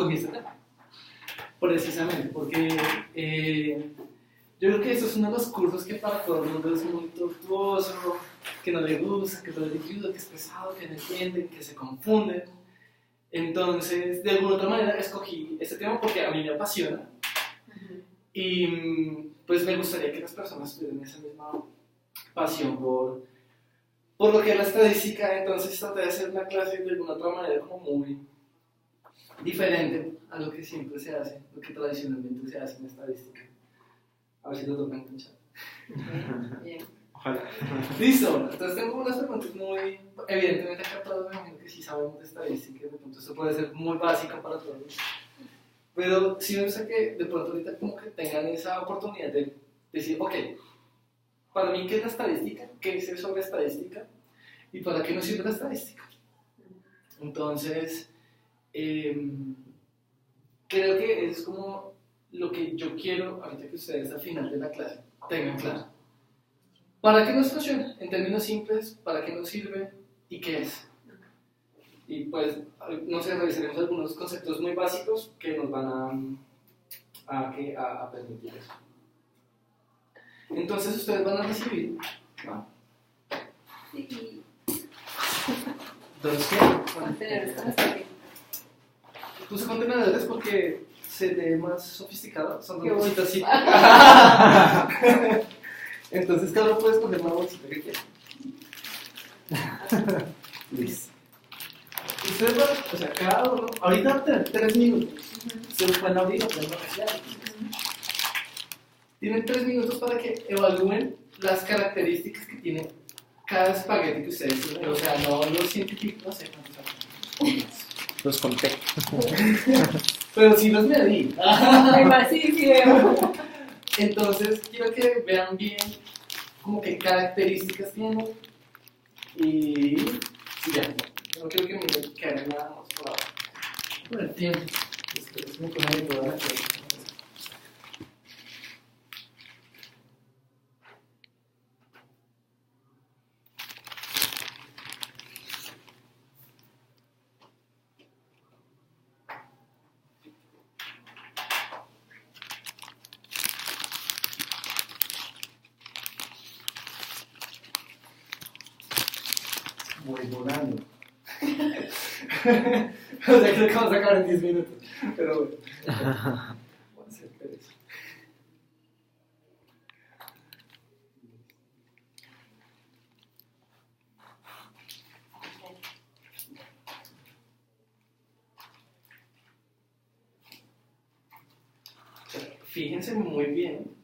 escogí este tema. Precisamente, porque yo creo que eso es uno de los cursos que para todo el mundo es muy tortuoso, que no le gusta, que no le ayuda, que es pesado, que no entienden, que se confunden. Entonces, de alguna otra manera escogí este tema porque a mí me apasiona y pues me gustaría que las personas tuvieran esa misma pasión por lo que es la estadística. Entonces traté de hacer una clase de alguna otra manera como muy diferente a lo que siempre se hace, lo que tradicionalmente se hace en estadística. A ver si lo tocan en chat. Bien. Ojalá. Listo, entonces tengo unas preguntas muy... Evidentemente acá todos me imagino que sí sabemos de estadística, de pronto esto puede ser muy básico para todos. Pero sí me gusta que de pronto ahorita como que tengan esa oportunidad de decir, ok, para mí, ¿qué es la estadística? ¿Qué sé sobre estadística? ¿Y para qué nos sirve la estadística? Entonces, creo que es como lo que yo quiero, ahorita que ustedes al final de la clase tengan claro. ¿Para qué nos funciona? En términos simples, ¿para qué nos sirve y qué es? Y pues, no sé, revisaremos algunos conceptos muy básicos que nos van a permitir eso. Entonces, ustedes van a recibir, ¿no? Sí. ¿Dos qué? Contenedores con espagueti. Puse contenedores porque se ve más sofisticado, son Qué dos cositas así. Entonces cada uno puede escoger una bolsita que quiera. Listo. Ustedes van, o sea, cada uno, ahorita van a tener 3 minutos. Se los pueden abrir o pueden vaciar. Tienen 3 minutos para que evalúen las características que tiene cada espagueti que ustedes tienen. O sea, no los científicos, no sé cuántos son. Los conté. Pero sí los medí. Además, sí, veo. Entonces, quiero que vean bien como qué características tiene y ya, no quiero que miren que hagan nada más por ahora. Por el tiempo, después me cogen toda la clase. Voy volando. O sea, creo que vamos a acabar en 10 minutos. Pero bueno. Voy a hacer pereza. Fíjense muy bien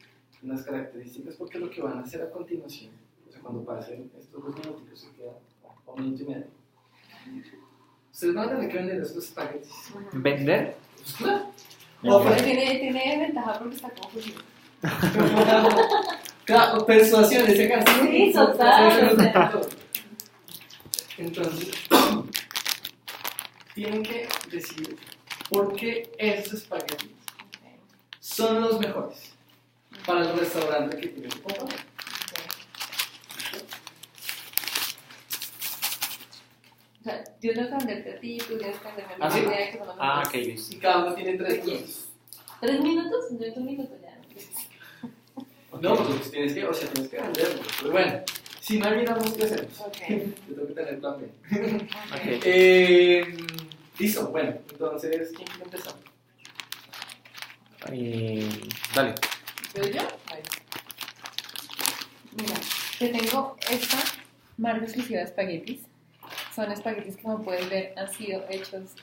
en las características porque lo que van a hacer a continuación, o sea, cuando pasen estos 2 minutos, se queda 1 minuto y medio. Ustedes van a tener que vender estos espaguetis. ¿Vender? Pues claro. Pero tiene ventaja porque está confuso. Claro, persuasión, ese caso. Sí, total. Entonces, tienen que decir por qué esos espaguetis son los mejores para el restaurante que tienen que comprar. O sea, yo tengo que venderte a ti, tú tienes que venderme a ¿Ah, mí. sí? Idea que son los Ah, mejores. ok, listo. Y cada uno tiene 3 minutos. 3 minutos, yo en 1 minuto ya. No, pues tienes que, o sea, tienes que venderlo. Pero bueno, si no miramos qué hacemos. Ok. Yo tengo que tener plan B. Ok. Listo, bueno, entonces, ¿quién quiere empezar? Dale. ¿Pero yo? Vale. Mira, te tengo esta marca exclusiva de espaguetis. Son espaguetis que, como puedes ver, han sido hechos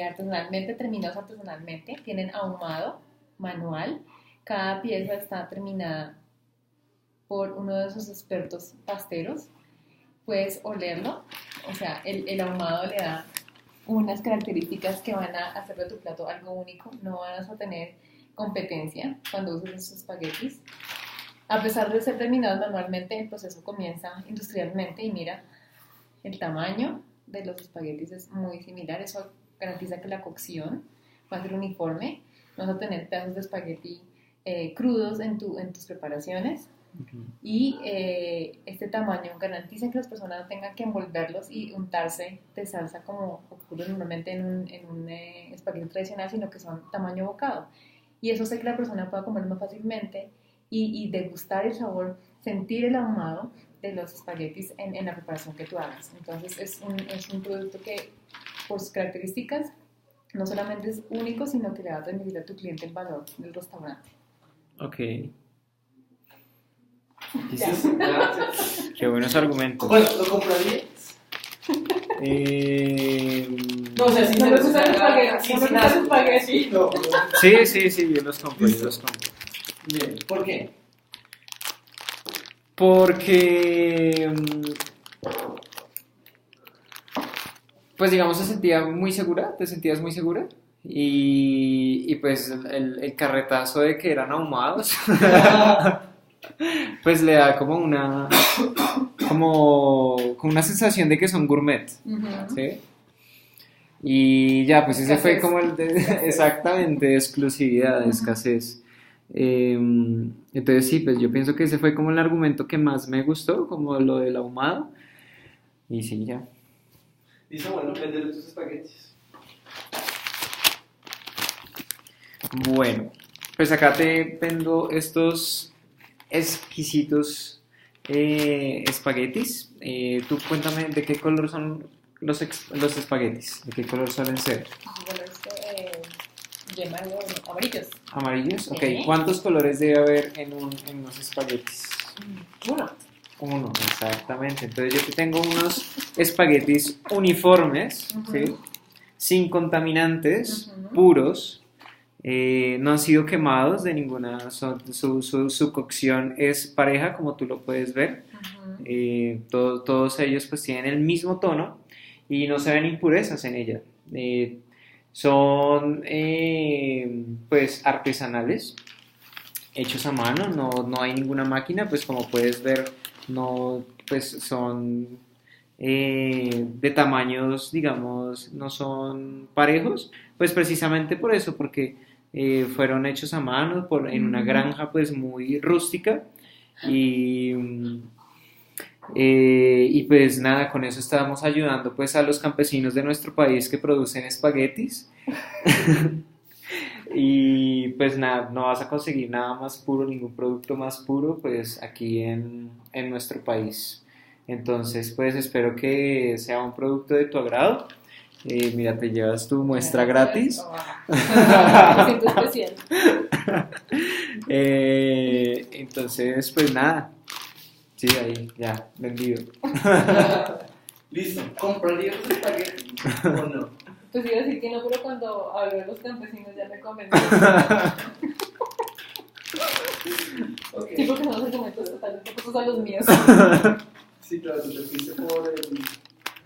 artesanalmente, terminados artesanalmente. Tienen ahumado manual. Cada pieza está terminada por uno de esos expertos pasteros. Puedes olerlo. O sea, el ahumado le da unas características que van a hacer de tu plato algo único. No vas a tener competencia cuando uses estos espaguetis. A pesar de ser terminados manualmente, el proceso comienza industrialmente y mira, el tamaño de los espaguetis es muy similar. Eso garantiza que la cocción va a ser uniforme. No vas a tener pedazos de espagueti crudos en tus preparaciones. y este tamaño garantiza que las personas no tengan que envolverlos y untarse de salsa como ocurre normalmente en un espagueti tradicional, sino que son tamaño bocado. Y eso hace que la persona pueda comer más fácilmente y degustar el sabor, sentir el ahumado de los espaguetis en la preparación que tú hagas. Entonces es un producto que por sus características no solamente es único, sino que le va a transmitir a tu cliente el valor del restaurante. Ok. ¿Listo? Gracias. Qué buenos argumentos. Bueno, ¿lo comprarías? No, o sea, si No se me los gusta el haga- espagueti, sí, no me sin gusta el asco. espagueti. No, Sí, yo los compro, Listo. Bien, ¿por qué? Porque, pues digamos, te sentías muy segura y pues el carretazo de que eran ahumados, pues le da como una sensación de que son gourmet, ¿sí? Y ya, pues ese fue como exactamente, de exclusividad, de escasez. Entonces sí, pues yo pienso que ese fue como el argumento que más me gustó, como lo del ahumado. Y sí, ya. Dice, bueno, vender tus espaguetis. Bueno, pues acá te vendo estos exquisitos espaguetis. Tú cuéntame de qué color son los espaguetis, de qué color suelen ser. Bueno, yema amarillos. ¿Amarillos? Ok, Sí. ¿cuántos colores debe haber en unos espaguetis? Uno. Uno, exactamente. Entonces yo te tengo unos espaguetis uniformes, ¿sí? Sin contaminantes, puros, no han sido quemados de ninguna, su cocción es pareja, como tú lo puedes ver. Todos ellos pues tienen el mismo tono y no se ven impurezas en ella. Son pues artesanales, hechos a mano, no hay ninguna máquina, pues como puedes ver, no, pues son de tamaños, digamos, no son parejos, pues precisamente por eso, porque fueron hechos a mano en una granja pues muy rústica y pues nada, con eso estábamos ayudando pues a los campesinos de nuestro país que producen espaguetis. Y pues nada, no vas a conseguir nada más puro, ningún producto más puro pues aquí en nuestro país. Entonces pues espero que sea un producto de tu agrado. Mira, te llevas tu muestra gratis. Me siento especial. Entonces pues nada, sí, ahí ya, vendido. Listo, ¿comprarías los espaguetis o no? Pues iba a decir que no, pero cuando hablé de los campesinos ya me convencí. Okay. Sí, porque son los argumentos totalmente opuestos a los míos. Sí, claro, tú te fuiste por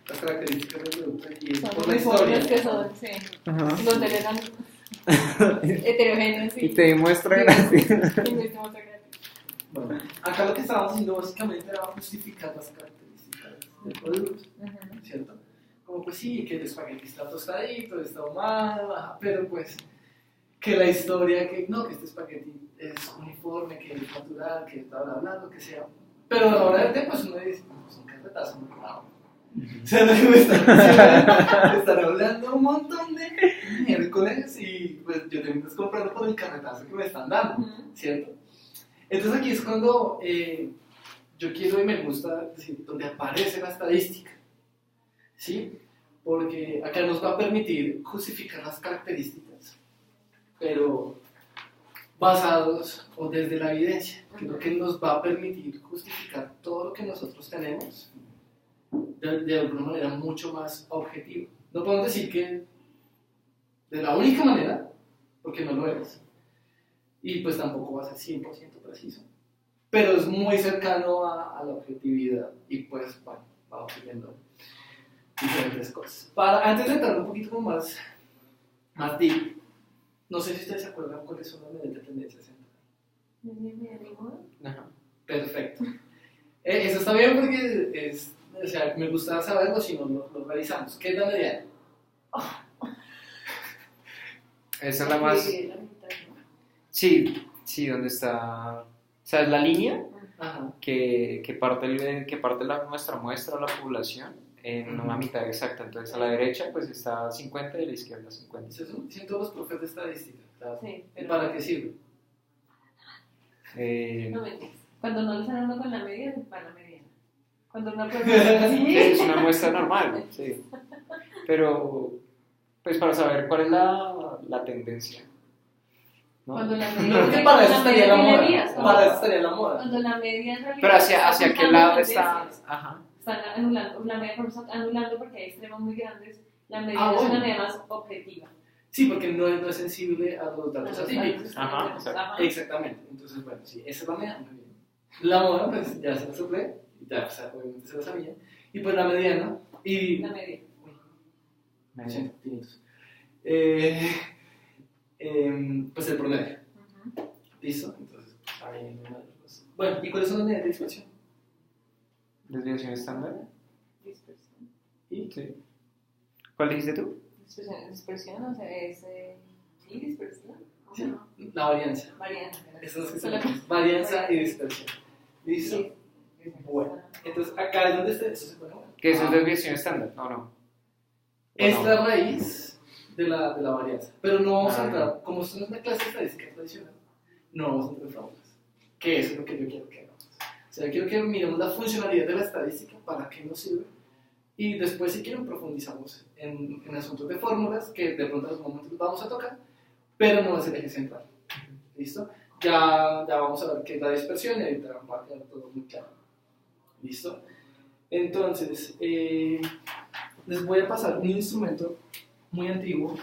las características del producto y Son por los la historia. uniformes que son, sí. Ajá. Los de eran heterogéneos, sí. Y te muestra gratis. Y me hicimos gratis. Bueno, acá lo que estábamos haciendo básicamente era justificar las características del producto, ¿cierto? Como pues sí, que el espagueti está tostadito, está ahumado, pero pues que la historia, que no, que este espagueti es uniforme, que es natural, que bla bla bla, lo que sea. Pero a la hora del té, pues uno dice, pues un carretazo muy bravo. O sea, lo que me están hablando un montón de miércoles y pues yo tengo que comprando por el carretazo que me están dando, ¿cierto? Entonces aquí es cuando yo quiero y me gusta decir, donde aparece la estadística, ¿sí? Porque acá nos va a permitir justificar las características, pero basados o desde la evidencia, que es lo que nos va a permitir justificar todo lo que nosotros tenemos de alguna manera mucho más objetivo. No podemos decir que de la única manera, porque no lo es, y pues tampoco va a ser 100% preciso, pero es muy cercano a la objetividad y pues bueno, vamos viendo diferentes cosas. Antes de entrar un poquito más deep, no sé si ustedes se acuerdan cuáles son las medidas de tendencia central. Ajá. Perfecto. Eso está bien porque o sea, me gusta saberlo si no lo realizamos. ¿Qué es la mediana? Esa es la más... Sí, ¿dónde está? O sea, es la línea Ajá. que parte nuestra muestra, la población, en una mitad exacta. Entonces a la derecha pues está 50 y a la izquierda 50. Esos son todos los profes de estadística. Claro. Sí, ¿Y pero... para qué sirve? No mentiras. Cuando no lo sale uno con la medida, se para la mediana. Cuando una prueba Sí, es una muestra normal, sí. Pero, pues para saber cuál es la tendencia, ¿no? Cuando la Yo medida... creo que para eso estaría la moda. Cuando Para eso estaría la moda. Cuando la media en realidad... Pero hacia está qué ocultando lado está. tendencias. Ajá. Están anulando, la media por eso están anulando porque hay extremos muy grandes. La medida Ah, es bueno. una medida más objetiva. Sí, porque no es sensible a los datos atípicos. Ajá, exacto. Exactamente. Entonces, bueno, sí, esa es la medida. Muy bien. La moda, pues ya se la suple, ya, o sea, obviamente se la sabía. Y pues la mediana. Y. La media. Uy, sí, tinitos. Pues el promedio. ¿Listo? Entonces, ahí no hay cosas. Bueno, ¿y cuáles son las medidas de dispersión? Desviación estándar. Dispersión. ¿Y? Sí. ¿Cuál dijiste tú? Dispersión, o sea, es... ¿Sí? Dispersión. Sí, la varianza. Varianza. Esas que son varianza y dispersión. ¿Listo? Sí. Bueno, entonces acá es donde eso se pone bueno. ¿Qué es desviación estándar? No. Es ¿O no? la raíz de la varianza. Pero no vamos a entrar, Ah. como esto no es una clase de estadística tradicional, no vamos a entrar en fórmulas. Que eso es lo que yo quiero que hagamos. O sea, yo quiero que miremos la funcionalidad de la estadística, para qué nos sirve. Y después, si quieren, profundizamos en asuntos de fórmulas, que de pronto en algún momento los vamos a tocar, pero no es el eje central. ¿Listo? Ya vamos a ver qué es la dispersión y ahorita va a quedar todo muy claro. ¿Listo? Entonces, les voy a pasar un instrumento muy antiguo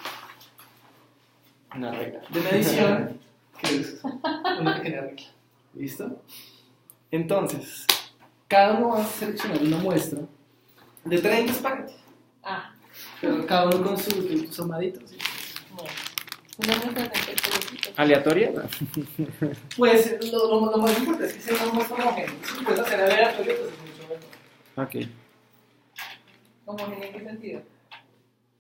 Una regla. de medición, que es una pequeña regla. ¿Listo? Entonces, cada uno va a seleccionar una muestra de 30 espaguetis, Ah, pero cada uno con sus amaditos. ¿Sí? bueno. Una muestra de colorcitos. ¿Aleatoria? Pues lo más importante es que sea una muestra homogénea. Si puedes hacer aleatorio, pues es mucho mejor. Ok. ¿Homogénea en qué sentido?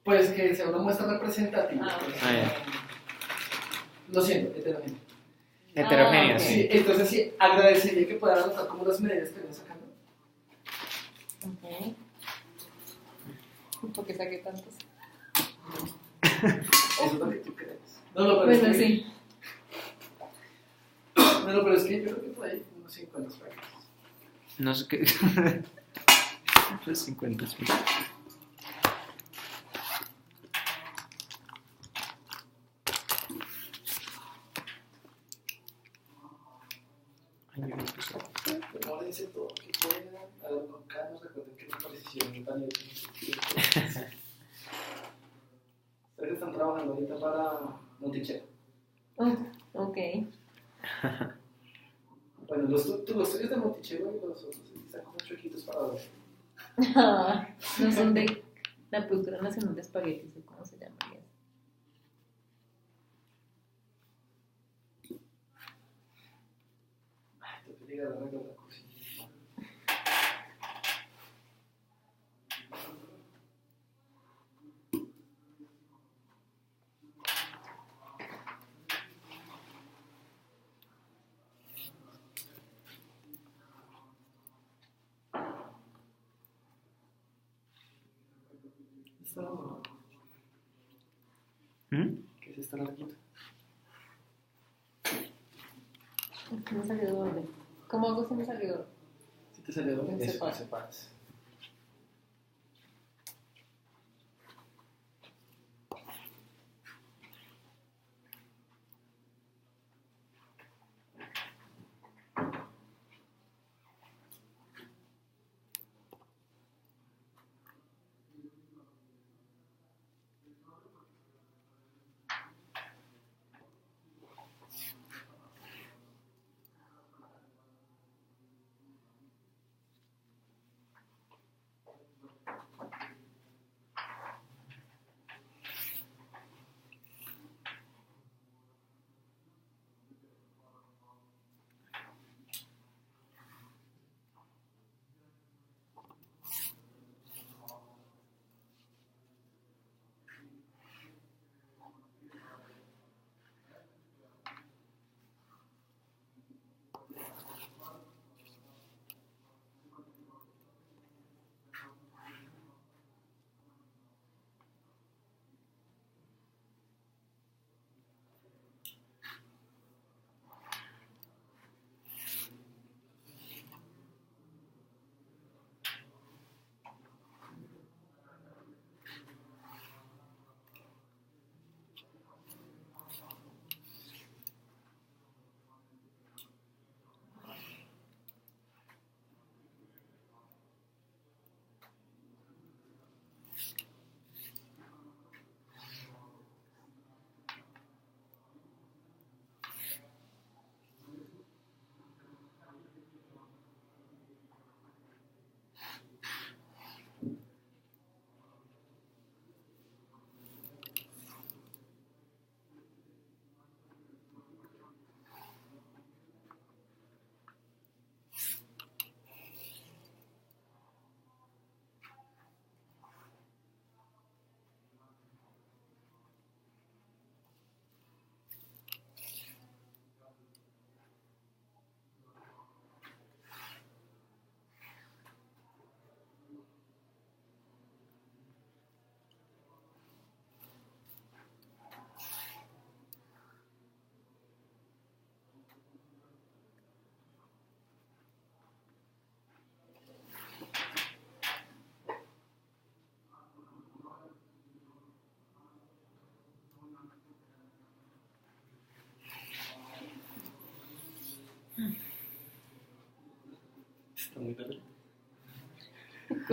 Pues que sea una muestra representativa. Ah, pues. Ah, ya. Lo siento, heterogénea. Heterogénea, ok. sí. Sí, entonces sí, agradecería que puedan anotar como las medidas que van sacando. Ok. ¿Por qué saqué tantos? Eso es lo que tú crees. No, pero Bueno, es que, sí. No, pero es que yo creo que por ahí unos 50 espaguetis. No sé qué. Los 50 espaguetis. Ay, yo no puse. Demórense todo lo que puedan. Con calma, recuerden que la precisión es valiosa. Ustedes están trabajando ahorita para Monticello. Ok. Bueno, los tuyos de Monticello y los otros están como chuequitos para ver. No son de la Cultura Nacional de Espaguetis, ¿o cómo se llamaría? Ay, te voy a llegar a arreglar la cocina. Está largo, ¿no? ¿Mm? ¿Qué es esta larguita? ¿Qué me salió doble? ¿Cómo hago si me salió doble? Si te salió doble, eso, Separas. separas.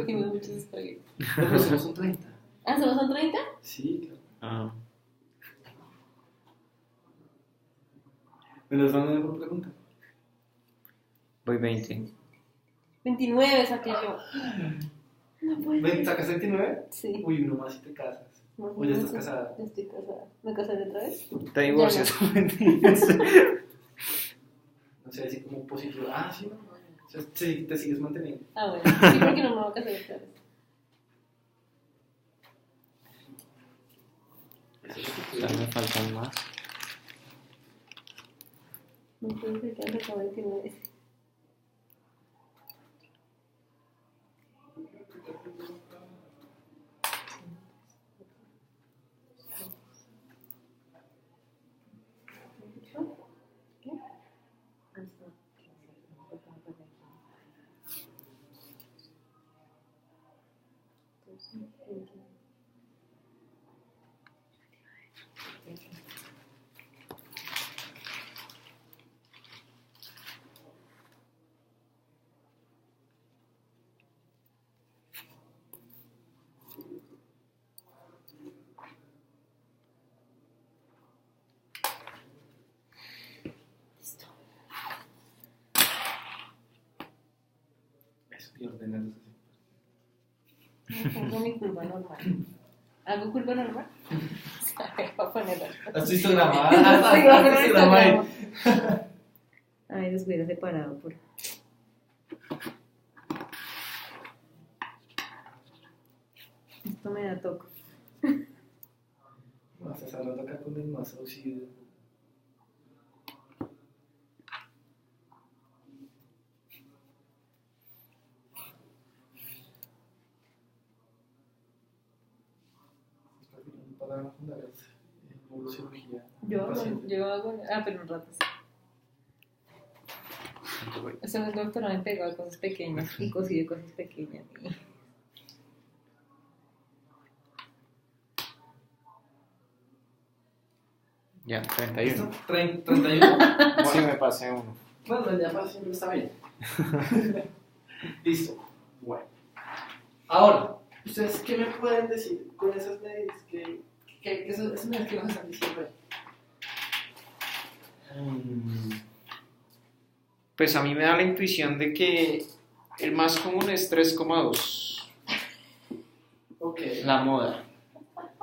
Cogimos muchos espaguetis. Pero somos un 30. ¿Ah, solo son 30? Sí, claro. Ah. ¿Me los van a dar por pregunta? Voy 20. 29 saqué yo. No puede ¿Ven, ser. ¿Sacas 29? Sí. Uy, uno más y te casas. O ya estás casada. Ya estoy casada. ¿Me casaré otra vez? Te divorcias. No sé, así como positivo. Ah, sí, no. O sea, sí, te sigues manteniendo. Ah, bueno. Sí, porque no me voy a casar otra vez. Ya me faltan más. No puede ser que han sacado 29. Eso, y ordenas así. No pongo mi curva normal. ¿Hago curva normal? A ver, voy a ponerla. ¿Has visto grabada? Sí, voy a poner ¿Has visto Instagram. grabada? Ay, los hubiera separado por... Esto me da toco. No, estás hablando acá con el más auxilio. Para fundar neurocirugía. Yo hago... Ah, pero un rato sí. Eso es doctorado en pegado de cosas pequeñas y cosí de cosas pequeñas. Ya, 31. 31. Sí, me pasé uno. Bueno, ya para siempre está bien. Listo. Bueno. Ahora, ¿ustedes qué me pueden decir con esas medidas? Esas medidas que nos están diciendo ahí? Pues a mí me da la intuición de que el más común es 3,2. Ok. La moda.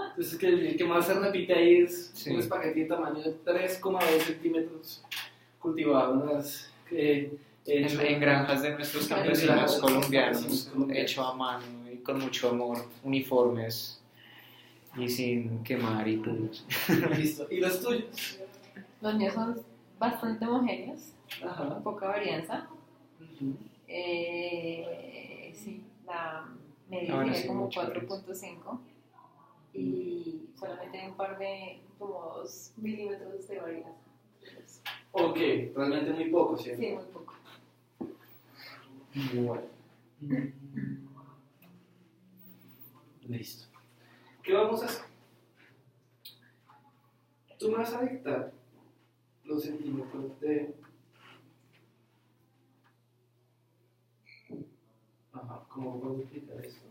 Entonces, que el que más se repite ahí es Sí. un espagueti de tamaño de 3,2 centímetros cultivado En granjas de nuestros En campesinos granjas colombianos, colombianos. hecho a mano y con mucho amor, uniformes y sin quemar y todo. Listo. ¿Y los tuyos? Los míos son bastante homogéneos, Ajá. poca varianza. Ujú. Sí, la media Ah, bueno, sería sí, como mucho 4.5 y solamente hay un par de, como 2 milímetros de varianza. Ok, realmente muy poco, ¿cierto? Sí, muy poco. Bueno. Listo. ¿Qué vamos a hacer? Tú me vas a dictar los centímetros de... Ajá, ¿cómo puedo explicar esto?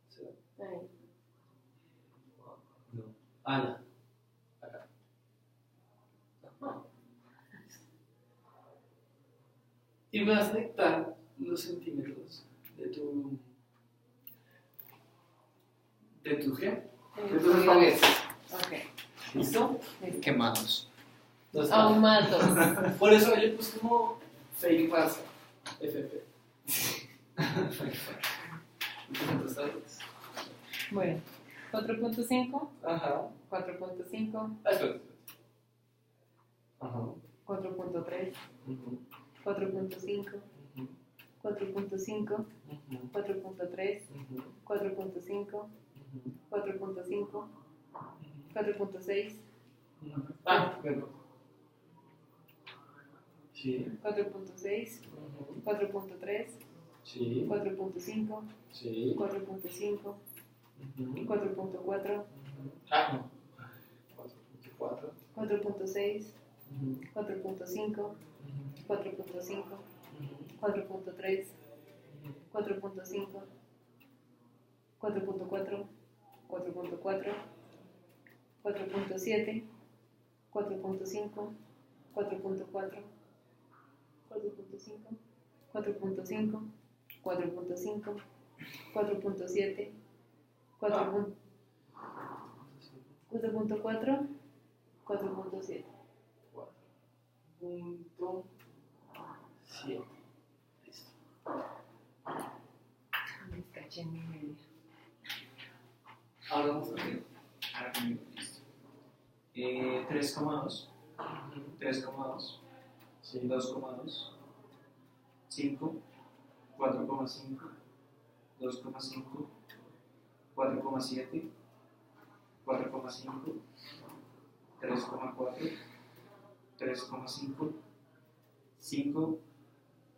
¿Será? Ahí. No. Ah, ya. Acá. Ajá. Y me vas a dictar los centímetros de tu... ¿De tu qué? De tus espaguetis. Ok, ¿Listo? listo. Quemados. Entonces, Ahumados. por eso yo puse como fake pasta. FF. Bueno, 4.5, Ajá. 4.5, Ah, espera. Ajá. 4.3, Ujú. 4.5, Ujú. 4.5, Ujú. 4.3, Ujú. 4.5, Ujú. 4.5, 4.6, Ah, bueno. Sí. 4.6, Ujú. 4.3, Sí. 4.5, Sí. 4.5, Ujú. 4.4, Ah, no. 4.4. 4.6, Ujú. 4.5, Ujú. 4.5, Ujú. 4.3, 4.5, 4.4, 4.4, 4.7, 4.5, 4.4, 4.5, 4.5, 4.5, 4.7, 4.4, 4.7. 4.7. Listo. Me caché en mi media. Ahora vamos a ver. Ahora conmigo, listo. 3,2, 3,2, Sí. 2,2, 5, 4,5, 2,5, 4,7, 4,5, 3,4, 3,5, 5,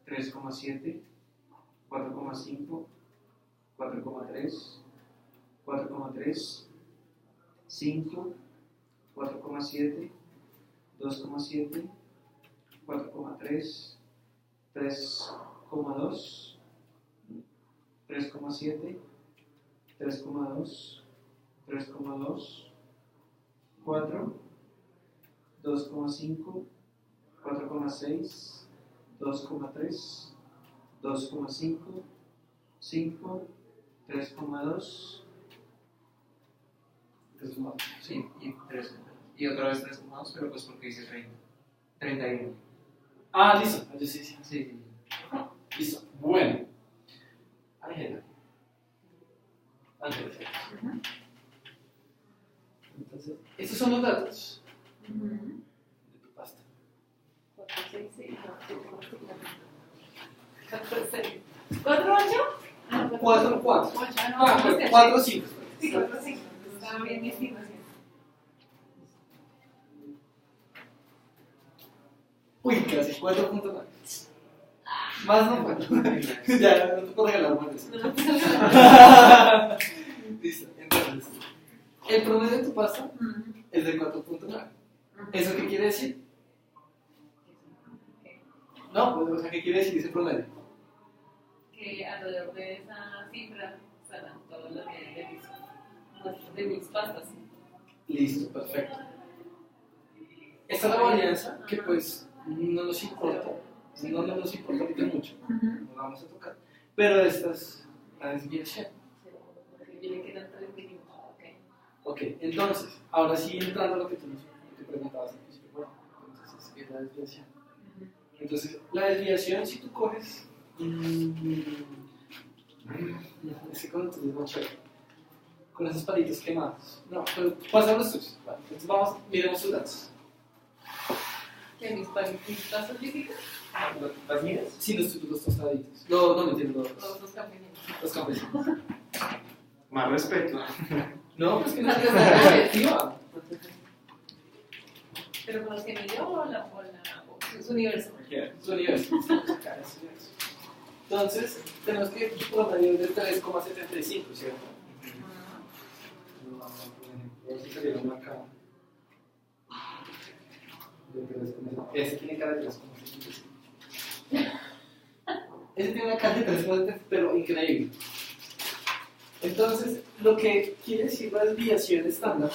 3,7, 4,5, 4,3, 4,3, 5, 4,7, 2,7, 4,3, 3,2, 3,7, 3,2, 3,2, 4, 2,5, 4,6, 2,3, 2,5, 5, 3,2, sí, y 3, y otra vez 3,2, pero pues porque dice 30, 31. Ah, listo. Sí, sí, sí. Sí. Listo. Bueno. Ángela. Ángela. Entonces, estos son los datos de tu pasta. 4, 6, 6, 4, 6. 4, 8. 4, 4. 8, Ah, 4, 5. Sí, 4, 5. Estaba bien mi estimación. Uy, casi 4.9. Más no fue. Ya, no te puedo regalar más de eso. Listo. Entonces, el promedio de tu pasta es de 4.9. ¿Eso qué quiere decir? No, pues, o sea, ¿qué quiere decir ese promedio? Que alrededor de esa cifra estarán todos los niveles de mis pastas. Listo, perfecto. Esta es la varianza que pues no nos importa ahorita mucho, no la vamos a tocar, pero esta es la desviación. Viene que eran 3 milímetros. Ok, entonces, ahora sí entrando a lo que tú te preguntabas al principio, bueno, entonces, ¿qué es la desviación? Entonces, la desviación, si tú coges, ese control es muy chévere, con esos palitos quemados, no, pero pasan los tuyos, vale, entonces vamos, miremos sus datos. ¿Que mis pastas físicas? ¿Las mías? Sí, los tostaditos, no me entiendo, Todos los campesinos. los campesinos. Más respeto. No, pues que no es la colectiva. Pero con los que me dio o su universo. Su universo. Entonces, tenemos que promedio de 3,75, ¿cierto? No, por eso salieron acá. Ese tiene cara de 3,75. Ese tiene una cara de 3,75, pero increíble. Entonces, lo que quiere decir la desviación estándar,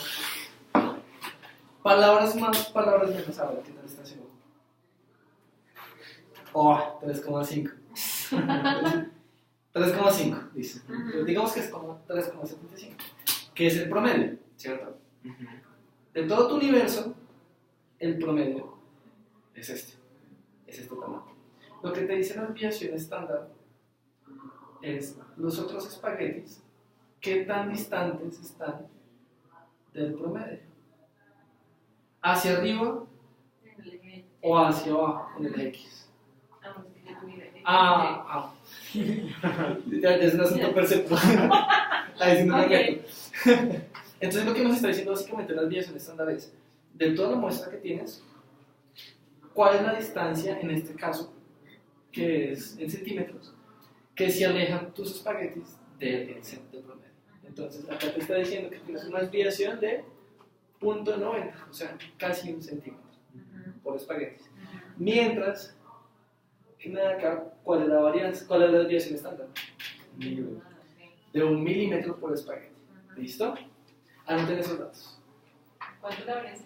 palabras más, palabras menos, ahora, ¿qué tal está haciendo? Oh, 3,5. 3,5, dice. Pero digamos que es como 3,75, que es el promedio, ¿cierto? De todo tu universo, el promedio es este tamaño. Lo que te dice la desviación estándar es los otros espaguetis, qué tan distantes están del promedio. ¿Hacia arriba o hacia abajo en el X? Ya es un asunto perceptual. Ahí sí no me meto. Entonces lo que nos está diciendo básicamente la desviación estándar es, de toda la muestra que tienes, ¿cuál es la distancia en este caso, que es en centímetros, que se alejan tus espaguetis del centro del promedio? Entonces acá te está diciendo que tienes una desviación de 0.90, o sea, casi 1 centímetro por espaguetis. Mientras que acá, ¿cuál es la varianza? ¿Cuál es la desviación estándar? De de 1 milímetro por espagueti. ¿Listo? Anoten esos datos. ¿Cuánto la varianza?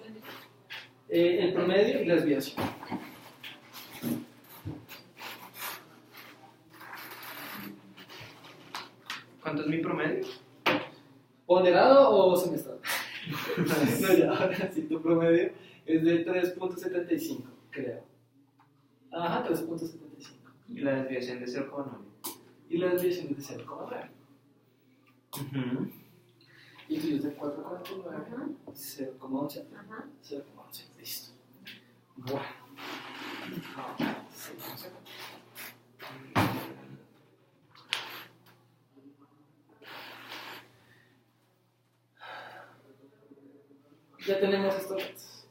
El promedio y la desviación. ¿Cuánto es mi promedio? ¿Ponderado o semestral? No, ya, ahora sí, tu promedio es de 3.75, creo. Ajá, 3.75. Y la desviación de 0,9. Y la desviación es de 0,9. Y el tuyo es de 4,49, 0,11. 0,11, listo. Bueno. Ahora, seguimos acá. Ya tenemos estos datos.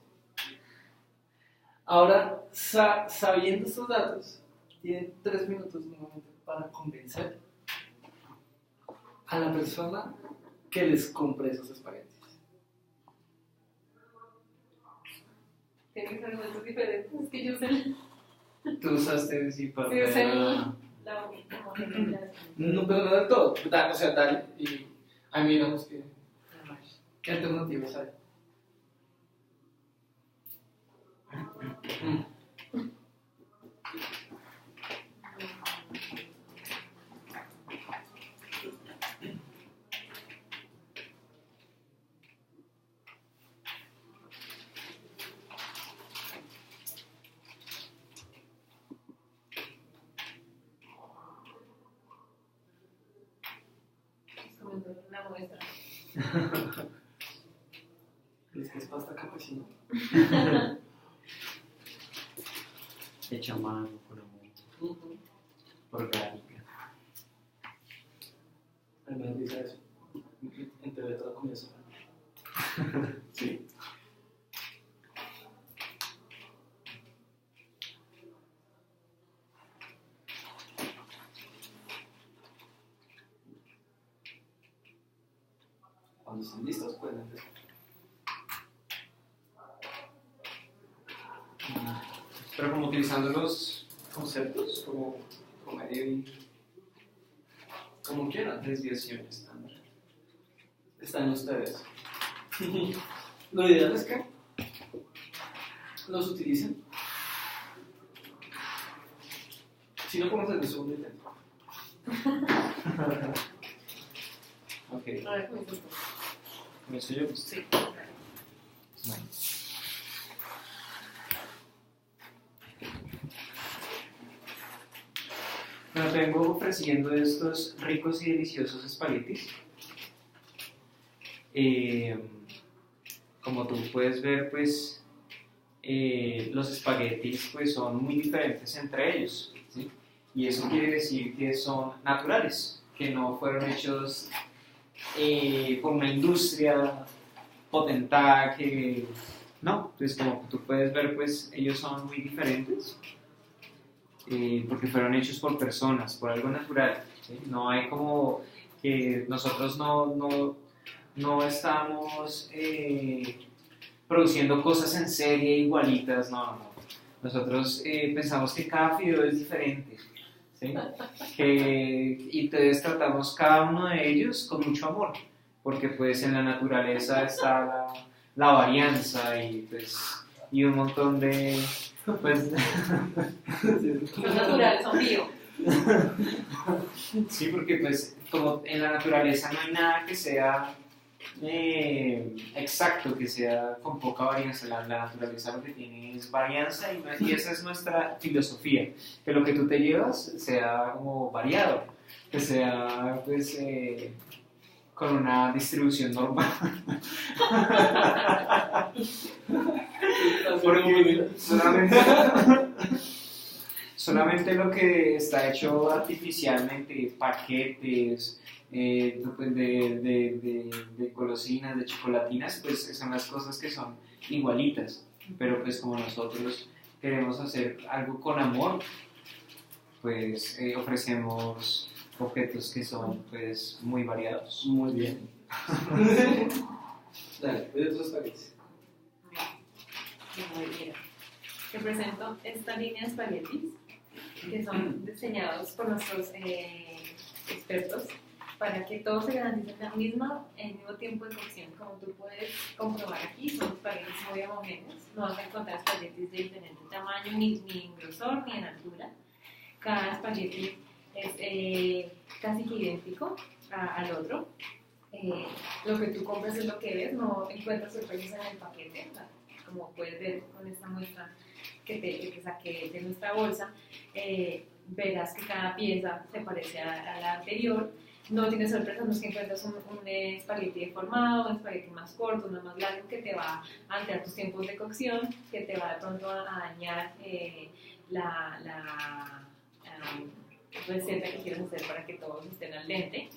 Ahora, sabiendo estos datos, tienen 3 minutos nuevamente para convencer a la persona que les compre esos espaguetis. Tienen que ser argumentos diferentes. Es que yo sé. Tú usaste sí para Sí, usé la- No, pero no del todo. O sea, dale. Y ahí miramos qué alternativas hay. La muestra. Es que es pasta campesina. hecha a mano, con amor, orgánica. Al menos dice eso. Entre toda comida sola. Sí. Cuando estén listos, pueden empezar. Pero como utilizando los conceptos como promedio y Como quieran. desviación estándar. Están ustedes. Lo ideal es que los utilicen. Si no, podemos hacer el segundo intento. Ok, A ver, ¿cómo es esto? con eso yo. Sí. Bueno. Bueno, te vengo ofreciendo estos ricos y deliciosos espaguetis. Como tú puedes ver, pues los espaguetis pues, son muy diferentes entre ellos, ¿sí? Y eso quiere decir que son naturales, que no fueron hechos por una industria potentada que... No, pues como tú puedes ver, pues ellos son muy diferentes. Porque fueron hechos por personas, por algo natural, ¿sí? No hay como que nosotros no estamos produciendo cosas en serie igualitas, no. Nosotros pensamos que cada fideo es diferente, ¿sí? Y entonces tratamos cada uno de ellos con mucho amor, porque pues en la naturaleza está la varianza y un montón de... Pues, Son naturales, son bio. sí, porque pues como en la naturaleza no hay nada que sea exacto, que sea con poca varianza. La naturaleza lo que tiene es varianza y esa es nuestra filosofía, que lo que tú te llevas sea como variado, que sea pues con una distribución normal. Porque solamente lo que está hecho artificialmente, paquetes de golosinas, de chocolatinas, pues son las cosas que son igualitas. Pero pues como nosotros queremos hacer algo con amor, pues ofrecemos objetos que son pues muy variados. Muy bien. Dale, ve otros espaguetis. Mira, te presento esta línea de espaguetis que son diseñados por nuestros expertos para que todo se garantice el mismo tiempo de cocción. Como tú puedes comprobar aquí, son espaguetis muy homogéneos. No vas a encontrar espaguetis de diferente tamaño, ni en grosor, ni en altura. Cada espagueti es casi que idéntico al otro. Lo que tú compras es lo que ves, no encuentras sorpresas en el paquete. Como puedes ver con esta muestra que saqué de nuestra bolsa, verás que cada pieza se parece a la anterior. No tiene sorpresas, no es que encuentras un espagueti deformado, un espagueti más corto, uno más largo, que te va a alterar tus tiempos de cocción, que te va de pronto a dañar la receta que quieras hacer para que todos estén al dente.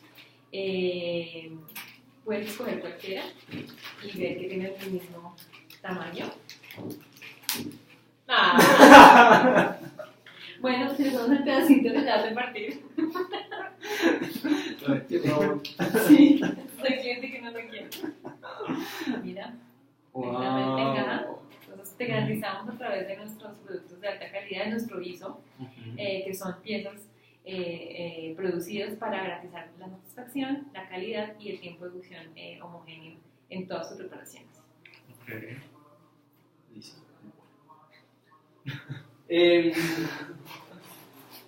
Puedes escoger cualquiera y ver que tienen el mismo tamaño. Bueno, si son el pedacito que te hace partir. Sí, soy cliente que no lo quiere. Mira, perfectamente encaja. Entonces te garantizamos a través de nuestros productos de alta calidad, de nuestro ISO, que son piezas producidas para garantizar la satisfacción, la calidad y el tiempo de cocción homogéneo en todas sus preparaciones. Okay. Listo.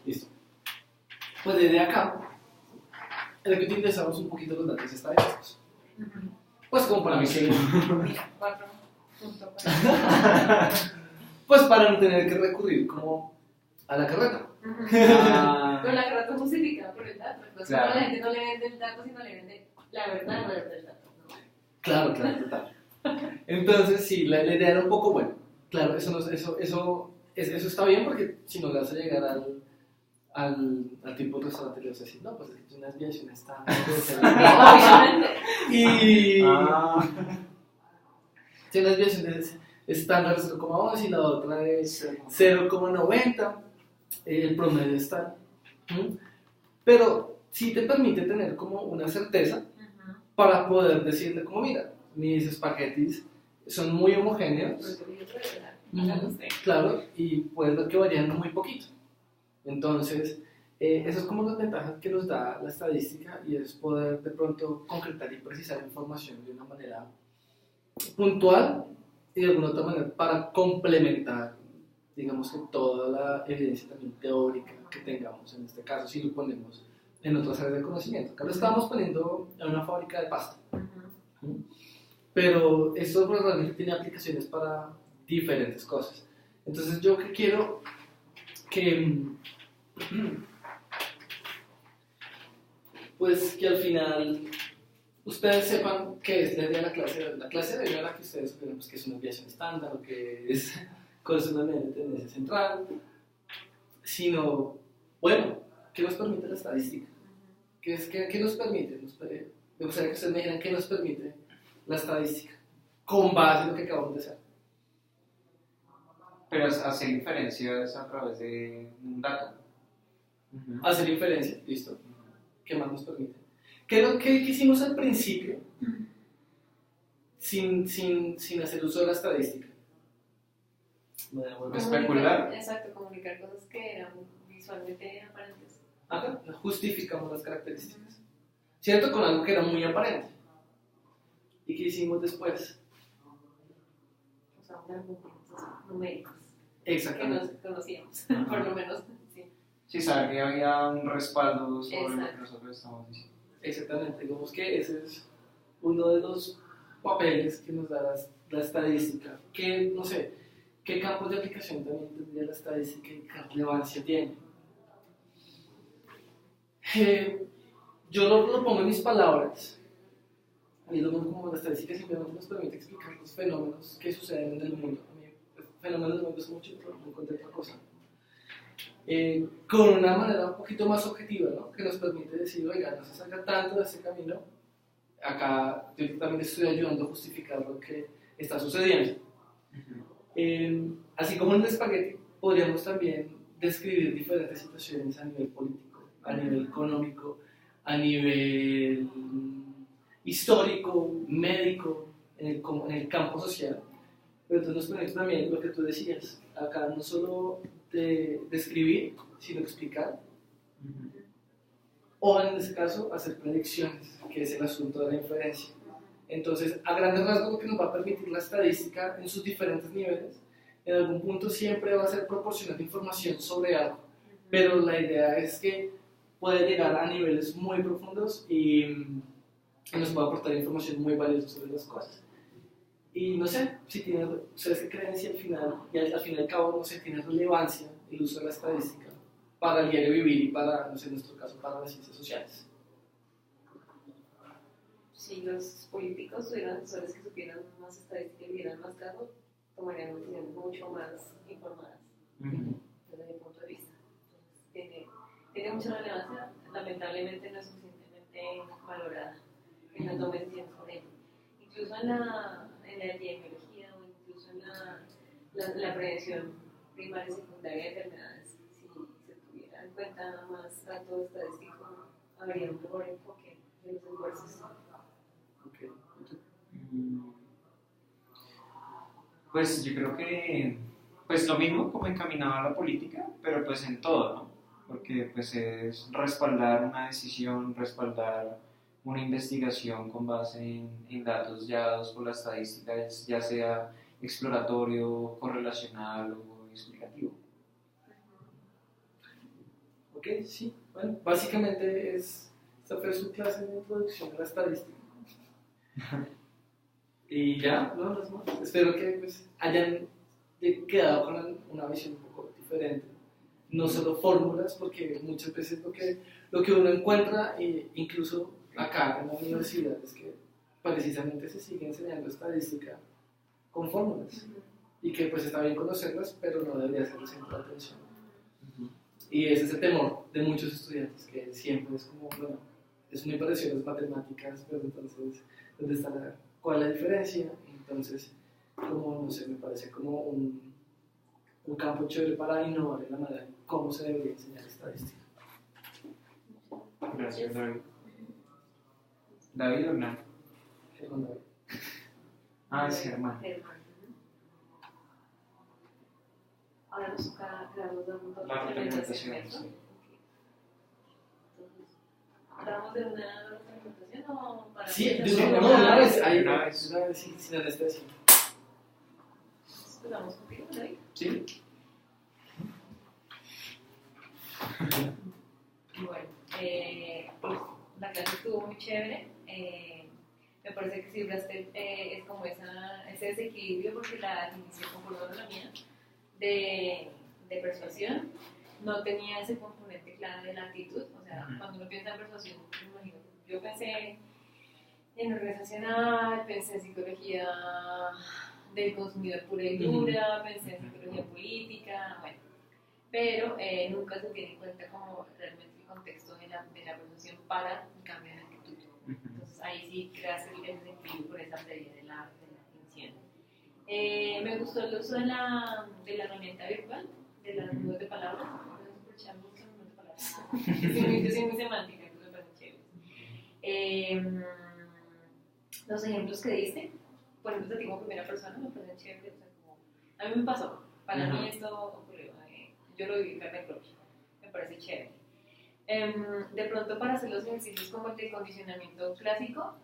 Listo. Pues desde acá, en que utilizamos un poquito los datos estadísticos. Pues como para mí que... Mira, 4.4. Pues para no tener que recurrir como a la carreta. Pero la carreta es justificada por el dato. Entonces, Claro. como la gente no le vende el dato, sino le vende la verdad del dato. ¿No? Claro, total. Entonces, sí, la idea era un poco buena. Claro, eso está bien porque si no le vas a llegar al tipo de restaurante le vas a decir, no, pues es una desviación está. Obviamente. Y. Si una desviación es estándar 0,11 y la otra es 0,90, el promedio está. Pero sí te permite tener como una certeza para poder decirle, como mira, mis espaguetis son muy homogéneos. Claro, y puedes ver que varían muy poquito. Entonces, eso es como las ventajas que nos da la estadística y es poder de pronto concretar y precisar información de una manera puntual y de alguna otra manera para complementar, digamos que toda la evidencia también teórica que tengamos en este caso, si lo ponemos en otras áreas de conocimiento. Acá lo estamos poniendo en una fábrica de pasta, pero esto realmente tiene aplicaciones para diferentes cosas. Entonces yo que quiero que pues que al final ustedes sepan qué es la idea de la clase. La clase de idea era que ustedes supieran pues, que es una desviación estándar o que es una medida de tendencia central, sino, bueno, ¿qué nos permite la estadística? ¿Qué nos permite? Me gustaría que ustedes me dijeran qué nos permite la estadística con base en lo que acabamos de hacer. Pero hacer inferencias a través de un dato. Hacer inferencia, listo. ¿Qué más nos permite? ¿Qué es lo que hicimos al principio sin hacer uso de la estadística? Especular. Exacto, comunicar cosas que eran visualmente aparentes. Ajá, justificamos las características. ¿Cierto? Con algo que era muy aparente. ¿Y qué hicimos después? Usamos argumentos numéricos que Exactamente. nos conocíamos, por lo menos. Sí. Sí, saber que había un respaldo sobre lo que Exacto. nosotros estamos diciendo. Exactamente. Digamos que ese es uno de los papeles que nos da la estadística. Que, no sé, ¿qué campos de aplicación también tendría la estadística y qué relevancia tiene? Yo lo pongo en mis palabras. A mí lo mismo como la estadística simplemente nos permite explicar los fenómenos que suceden en el mundo. A mí los fenómenos me gustan mucho, pero no encontré otra cosa. Con una manera un poquito más objetiva, ¿no? Que nos permite decir, oiga, no se salga tanto de ese camino. Acá yo también estoy ayudando a justificar lo que está sucediendo. Así como en el espagueti, podríamos también describir diferentes situaciones a nivel político, a nivel económico, a nivel histórico, médico, en el campo social. Pero entonces nos permite también lo que tú decías, acá no solo de describir, sino explicar. o en este caso hacer predicciones, que es el asunto de la inferencia. Entonces, a grandes rasgos, lo que nos va a permitir la estadística en sus diferentes niveles, en algún punto siempre va a ser proporcionar información sobre algo, pero la idea es que puede llegar a niveles muy profundos y nos puede aportar información muy valiosa sobre las cosas. Y no sé, si tiene, ustedes qué creen si al final, y al fin y al cabo, no sé, tiene relevancia el uso de la estadística para el diario vivir y para, no sé, en nuestro caso, para las ciencias sociales. Si los políticos tuvieran asesores que supieran más estadística y vieran más casos, tomarían decisiones mucho más informadas desde mi punto de vista. Entonces, tiene mucha relevancia, lamentablemente no es suficientemente valorada en la toma de decisiones sobre ello. Incluso en la epidemiología o incluso en la prevención primaria y secundaria de enfermedades, si se tuviera en cuenta más datos estadísticos, habría un mejor enfoque de los esfuerzos. Okay. Pues yo creo que pues lo mismo como encaminado a la política, pero pues en todo, ¿no? Porque pues es respaldar una decisión, respaldar una investigación con base en datos ya dados por la estadística, ya sea exploratorio, correlacional o explicativo. Ok, sí, bueno, básicamente esta fue su clase de introducción a la estadística. Y ya, no es más. Espero que pues, hayan quedado con una visión un poco diferente. No solo fórmulas, porque muchas veces lo que uno encuentra, incluso acá en la universidad, es que precisamente se sigue enseñando estadística con fórmulas. Y que pues está bien conocerlas, pero no debería ser el centro de atención. Y ese es el temor de muchos estudiantes, que siempre es como, bueno, es muy parecido a las matemáticas, pero entonces, ¿dónde está cuál es la diferencia? Entonces, como, no sé, me parece como un campo chévere para innovar en la manera en cómo se debería enseñar estadística. Gracias, David. ¿David o Hernán? Germán David. Ah, es Germán. Ahora nos toca darnos La representación, sí. ¿Hablamos de una representación o para...? Sí, una vez, sí, sin anestesia. ¿Empezamos contigo, David? Sí. Bueno, pues la clase estuvo muy chévere. Me parece que sí lograste es como ese desequilibrio, porque la definición conforme la mía de persuasión no tenía ese componente claro de la actitud. O sea, cuando uno piensa en persuasión, yo pensé en organizacional, pensé en psicología del consumidor pura y dura, pensé en psicología política, bueno, pero nunca se tiene en cuenta como realmente el contexto de la persuasión para un cambio de actitud. Entonces ahí sí creas el desequilibrio por esa teoría de la definición. Me gustó el uso de la herramienta virtual, de las nubes de palabras. Escuchamos muchas nubes de palabras. Yo soy muy semántica, entonces me parece chévere. Los ejemplos que diste, por ejemplo, te digo primera persona, me parecen chéveres. O sea, como, a mí me pasó, para mí esto ocurrió, yo lo viví en carne propia, me parece chévere. De pronto, para hacer los ejercicios como el de condicionamiento clásico,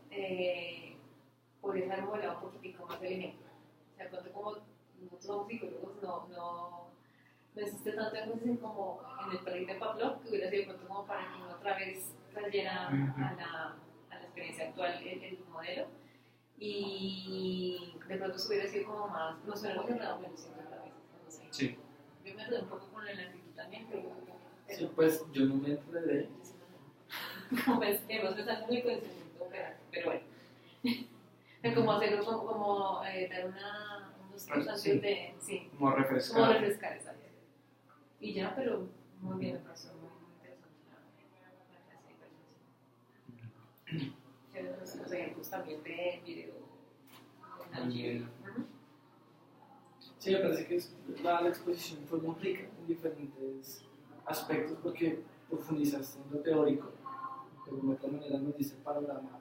podrías haber modelado un poquitico más el ejemplo. O sea, cuando como nosotros somos psicólogos, no existe tanto énfasis como en el perrito de Pavlov, que hubiera sido de pronto como para que uno otra vez trayera a la experiencia actual el modelo, y de pronto hubiera sido como más, nos hubiéramos enredado menos siempre a la vez, no sé. Sí. Yo me enredé un poco con la actitud también, pero Sí, pues yo no me enredé. como hemos pensado en el conocimiento, pero bueno. Es como hacerlo, como dar unos tips antes de, sí, Como refrescar. como refrescar esa idea. Y ya, pero muy bien, me pareció muy interesante la clase de persuasión. Los ejemplos también de video. Sí, me parece que la exposición fue muy rica en diferentes aspectos, porque profundizaste en lo teórico, pero de otra manera nos dice el panorama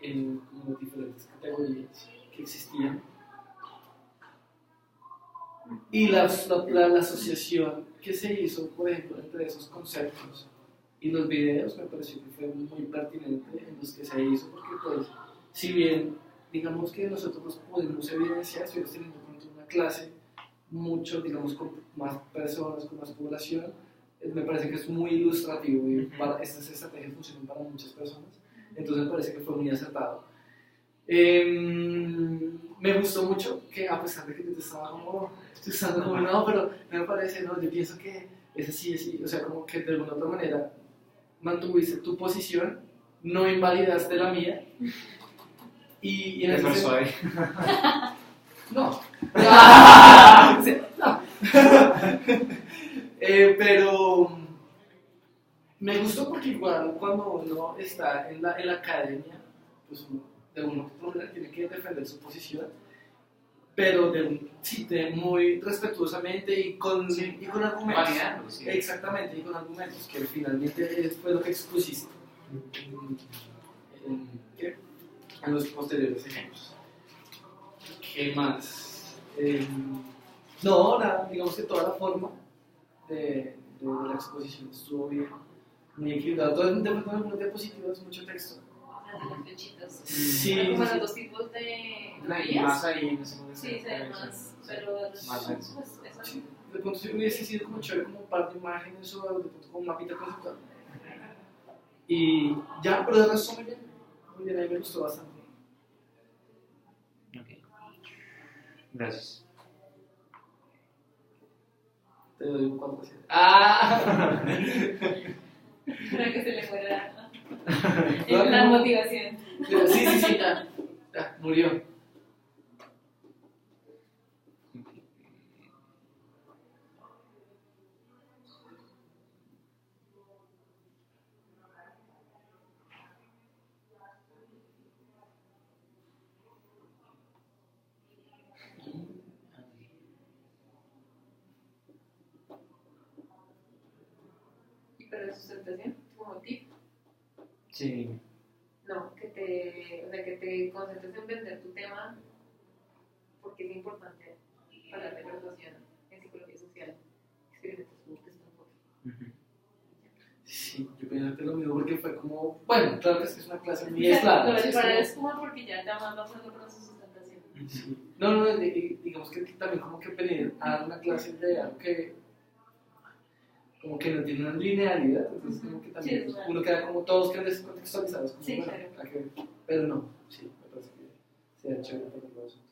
en como diferentes categorías que existían. Y la asociación que se hizo, por ejemplo, entre esos conceptos Y los videos me pareció que fue muy pertinente en los que se hizo, porque pues, si bien digamos que nosotros podemos evidenciar, si estamos teniendo en cuenta una clase, mucho, digamos, con más personas, con más población, me parece que es muy ilustrativo y estas estrategias funcionan para muchas personas, entonces me parece que fue muy acertado. Me gustó mucho que, a pesar de que yo te estaba como usando como no, pero no me parece, no, yo pienso que es así, o sea, como que de alguna otra manera mantuviste tu posición, no invalidaste la mía, y en Me ese persuadí. no. Sí, no. Pero me gustó porque igual cuando uno está en la academia, pues uno de alguna manera tiene que defender su posición, pero sí, muy respetuosamente y con argumentos. Validando, sí. Exactamente, y con argumentos, que finalmente fue lo que expusiste ¿qué? En los posteriores ejemplos. ¿Qué más? No, nada, digamos que toda la forma de la exposición estuvo bien, muy equilibrado. Todo de pronto algunas diapositivas, mucho texto. Las flechitas. Sí, Como sí. los dos tipos de Y más ahí en ese sí, se ven más, pero más denso. pues, eso Sí, de pronto sí hubiese sido como chévere como un par de imágenes o de pronto como un mapita conceptual. Y ya, pero de resto muy bien, a mí me gustó bastante. Ok. Gracias. Te doy un 4 7. ¡Ah! para que se le fuera la motivación. Sí, ya, murió. Pero de sustentación, como tip, Sí. no, o sea, que te concentres en vender tu tema porque es importante hablar de persuasión en psicología social, experimentos como que es un enfoque. Sí, yo pienso que lo mismo porque fue como, bueno, claro que es una clase muy Lo aislada. del ¿sí? para es como porque ya más va pasando con su sustentación. Sí. No, digamos que también como que venir a dar una clase de algo que como que no tiene una linealidad, entonces como que también Sí, uno queda como todos quedan descontextualizados, como, Sí, bueno, claro. pero no, sí, me parece que sería chévere por el asunto.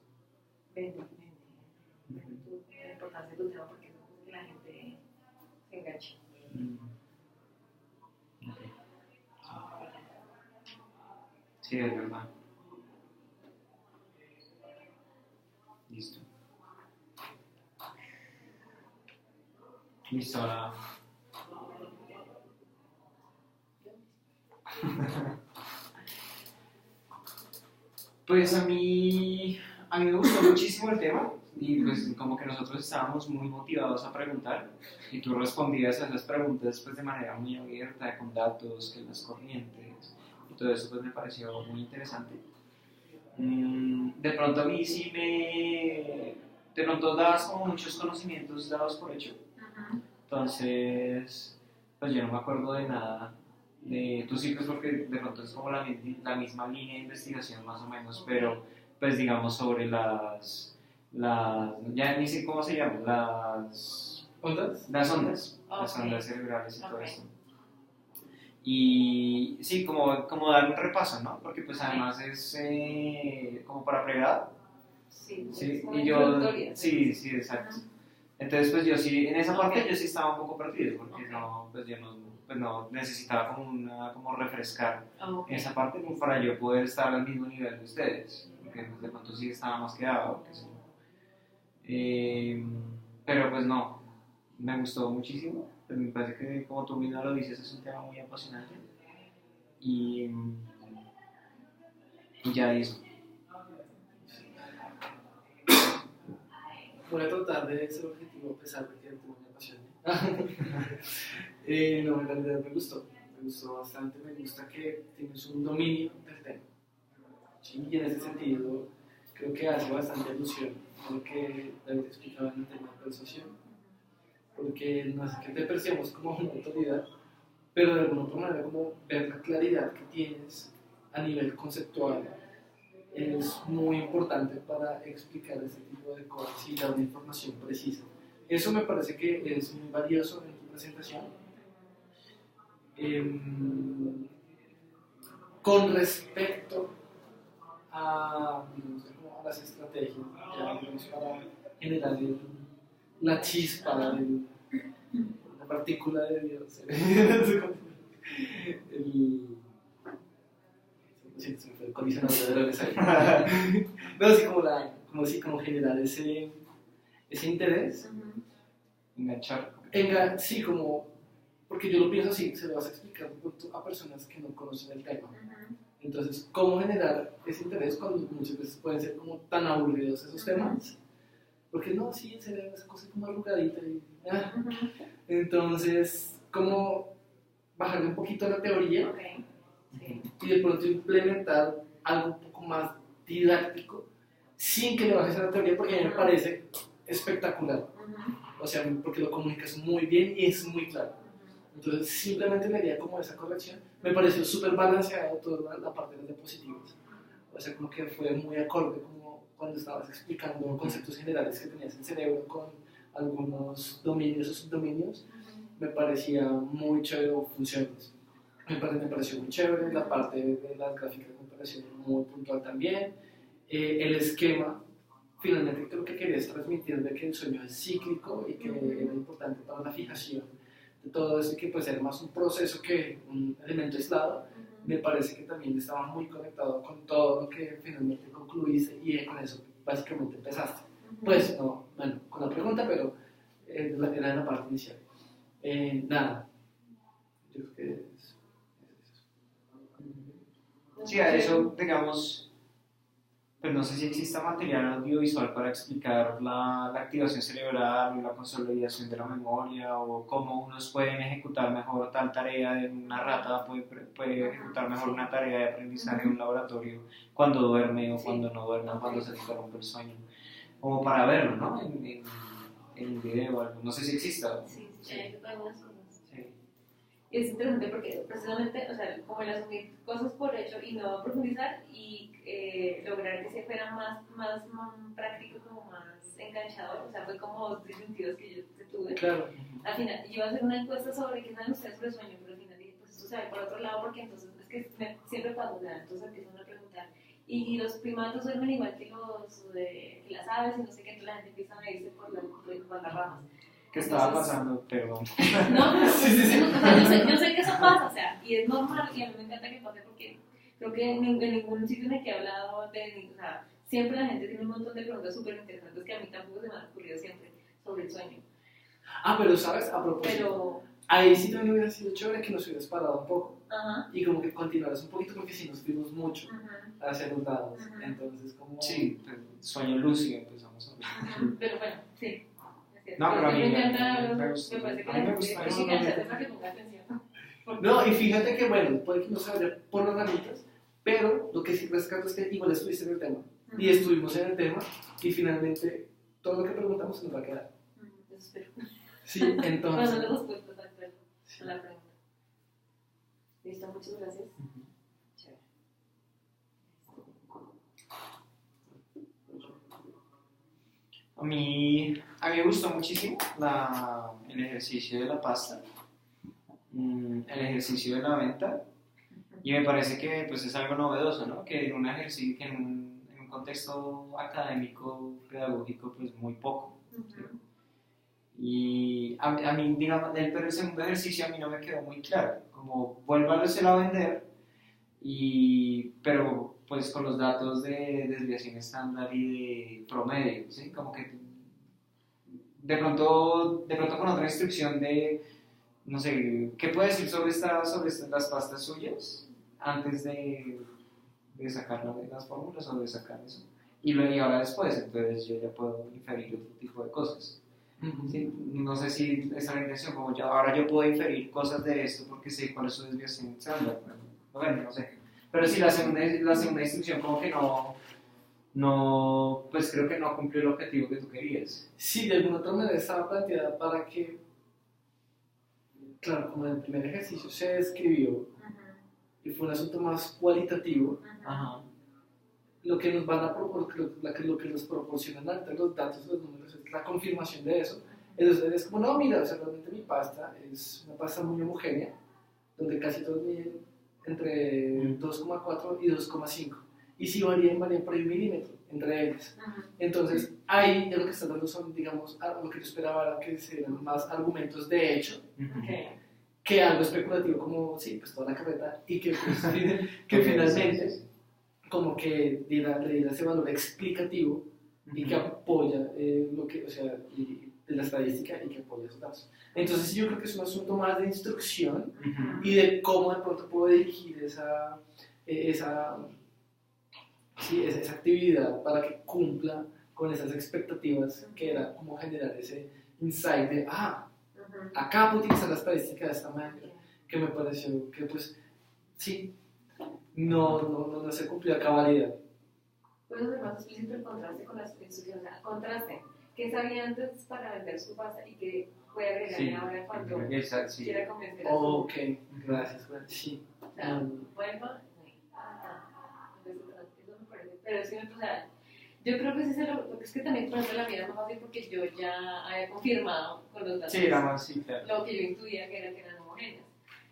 Vende la importancia de tu tema porque no es que la gente se enganche. Okay. Sí, es verdad. Listo. Listo, ahora. Pues a mí me gustó muchísimo el tema y pues como que nosotros estábamos muy motivados a preguntar y tú respondías a esas preguntas pues de manera muy abierta, con datos, que las corrientes y todo eso pues me pareció muy interesante. De pronto a mí sí de pronto dabas como muchos conocimientos dados por hecho, entonces pues yo no me acuerdo de nada. Tú sí, pues porque de pronto es como la misma línea de investigación más o menos, pero pues digamos sobre ya ni sé cómo se llaman, ¿Ondas? las ondas, las Ok. ondas cerebrales y todo Ok. esto. Y sí, como dar un repaso, ¿no? Porque pues además es como para pregrado. Sí, Sí, es como y yo, introductoria. sí, exacto. Entonces, pues yo sí, en esa parte Ok. yo sí estaba un poco perdido, porque Ok. pues no necesitaba como refrescar Ok. esa parte como para yo poder estar al mismo nivel de ustedes, porque pues, de pronto sí estaba más quedado, qué sé yo. Pero pues no, me gustó muchísimo, pues, me parece que como tú mismo lo dices es un tema muy apasionante y ya eso. Voy a tratar de ser objetivo a pesar de que el tema me apasione. No, en realidad me gustó bastante, me gusta que tienes un dominio del tema. ¿Sí? Y en ese sentido creo que hace bastante alusión a lo que David explicaba en el tema de persuasión, porque no es que te percibamos como una autoridad, pero de alguna otra manera como ver la claridad que tienes a nivel conceptual es muy importante para explicar este tipo de cosas y dar una información precisa. Eso me parece que es muy valioso en tu presentación. Con respecto a, digamos, como a las estrategias, ya, digamos, para generar la chispa, la partícula de Dios. Sí, se me fue el colisionador de drogas ahí. No, así como generar ese interés. Enganchar. Sí, como, porque yo lo pienso así, se lo vas a explicar de pronto a personas que no conocen el tema. Entonces, ¿cómo generar ese interés cuando muchas veces pueden ser como tan aburridos esos temas? Porque no, sí, el cerebro es cosa como arrugadita y entonces, ¿cómo bajarle un poquito a la teoría y de pronto implementar algo un poco más didáctico sin que le bajes a la teoría? Porque a mí me parece espectacular. O sea, porque lo comunicas muy bien y es muy claro. Entonces, simplemente le haría como esa corrección. Me pareció súper balanceado toda la parte de las diapositivas. O sea, como que fue muy acorde como cuando estabas explicando conceptos generales que tenías en el cerebro con algunos dominios o subdominios. Me parecía muy chévere, o funciones. Me pareció muy chévere. La parte de las gráficas me pareció muy puntual también. El esquema. Finalmente creo que querías transmitir de que el sueño es cíclico y que era importante para la fijación de todo eso y que pues era más un proceso que un elemento aislado. Me parece que también estaba muy conectado con todo lo que finalmente concluiste y con eso básicamente empezaste. Pues no, bueno, con la pregunta, pero era en la parte inicial. Nada, yo creo que es eso. Sí, a eso, digamos, pues no sé si exista material audiovisual para explicar la activación cerebral o la consolidación de la memoria o cómo unos pueden ejecutar mejor tal tarea de una rata, puede ejecutar mejor una tarea de aprendizaje en un laboratorio cuando duerme o cuando no duerme o cuando se interrumpe el sueño. Como para verlo, ¿no? En video o algo. No sé si exista. Sí, hay algunas cosas. Sí. Y es interesante porque precisamente, o sea, como el asumir cosas por hecho y no profundizar y lograr que se fuera más práctico, como más enganchador, o sea, fue como dos sentidos que yo tuve. Claro. Al final, yo iba a hacer una encuesta sobre qué saben ustedes sobre el sueño, pero al final dije, pues esto se va por otro lado porque entonces, es que siempre cuando me entonces empiezan a preguntar, y los primatos duermen igual que que las aves y no sé qué, entonces la gente empieza a irse por las ramas. ¿Qué estaba pasando? Perdón. No, pero o sea, yo sé que eso pasa, o sea, y es normal y a mí me encanta que pase porque creo que en ningún sitio en el que he hablado o sea, siempre la gente tiene un montón de preguntas súper interesantes que a mí tampoco se me han ocurrido siempre sobre el sueño. Pero sabes, a propósito, ahí sí también hubiera sido chévere que nos hubieras parado un poco y como que continuaras un poquito porque si nos fuimos mucho hacia los lados, entonces como... Sí, sueño lúcido empezamos a ver. Pero bueno, sí. No, pero a mí me encanta, me parece que la gente tiene que engancharse para que ponga atención. No, y fíjate que bueno, puede que no se vaya por las ramitas, pero lo que sí rescato es que igual estuviste en el tema y estuvimos en el tema y finalmente todo lo que preguntamos se nos va a quedar. Eso espero. Sí, entonces... Bueno, las respuestas a la pregunta. Listo, muchas gracias. Chévere. A mí me gustó muchísimo el ejercicio de la pasta, el ejercicio de la venta, y me parece que pues, es algo novedoso, ¿no? Que en un ejercicio, que en un contexto académico, pedagógico, pues muy poco. ¿Sí? Y a mí, digamos, pero el segundo ejercicio a mí no me quedó muy claro, como vuélvalo a vender, pero pues con los datos de desviación estándar y de promedio, ¿sí? Como que de pronto con otra instrucción de, no sé, ¿qué puede decir sobre las pastas suyas antes de sacar las fórmulas o de sacar eso? Y ahora después, entonces yo ya puedo inferir otro tipo de cosas. ¿Sí? No sé si esa es la intención, como ya ahora yo puedo inferir cosas de esto porque sé cuál es su desviación estándar. Bueno, no sé. Pero sí, la segunda instrucción como que no, pues creo que no cumplió el objetivo que tú querías. Sí, de alguna otra manera estaba planteada para que claro, como en el primer ejercicio se describió y fue un asunto más cualitativo, Ajá. lo que nos van a lo que nos proporcionan ahorita los datos, los números, es la confirmación de eso. Entonces es como, no, mira, o sea, realmente mi pasta es una pasta muy homogénea, donde casi todos miden entre 2,4 y 2,5. Y si varían por ahí 1 milímetro entre ellas. Entonces, ahí lo que está dando son, digamos, lo que yo esperaba era que sean más argumentos de hecho que algo especulativo como, sí, pues toda la carreta, y que, pues, que finalmente como que le diera ese valor explicativo y que apoya lo que, o sea, de la estadística y que apoya esos datos. Entonces yo creo que es un asunto más de instrucción y de cómo de pronto puedo dirigir esa actividad para que cumpla con esas expectativas, que era como generar ese insight de, acá puedo utilizar la estadística de esta manera, que me pareció que pues sí, no se cumplió a cabalidad. Pues los demás explícito el contraste con las instrucciones, o sea, contraste, ¿qué sabía antes para vender su pasta y qué puede agregarle ahora cuando quiera convencer a su... Ok, gracias, sí. O sea, bueno, eso me parece, pero sí, o sea, yo creo que sí porque es que también por ejemplo la vida es más fácil porque yo ya había confirmado con los datos lo que yo intuía que eran homogéneas.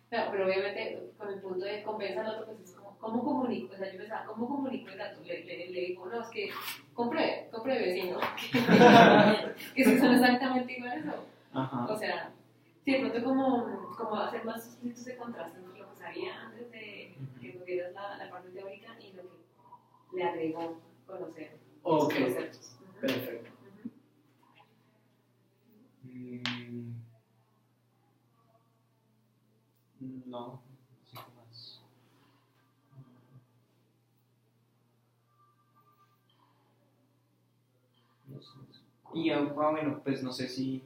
Claro, pero obviamente con el punto de convencer al otro, pues es como, ¿cómo comunico? O sea, yo pensaba, ¿cómo comunico el dato? Le digo, no, es que compre vecino, que son exactamente iguales, o sea, sí, de pronto como hacer más suscritos de contraste entre lo que sabía antes de que tuvieras la parte teórica y lo que le agregó conocer los conceptos. Perfecto. No sé qué más. No sé. Y bueno, pues no sé si,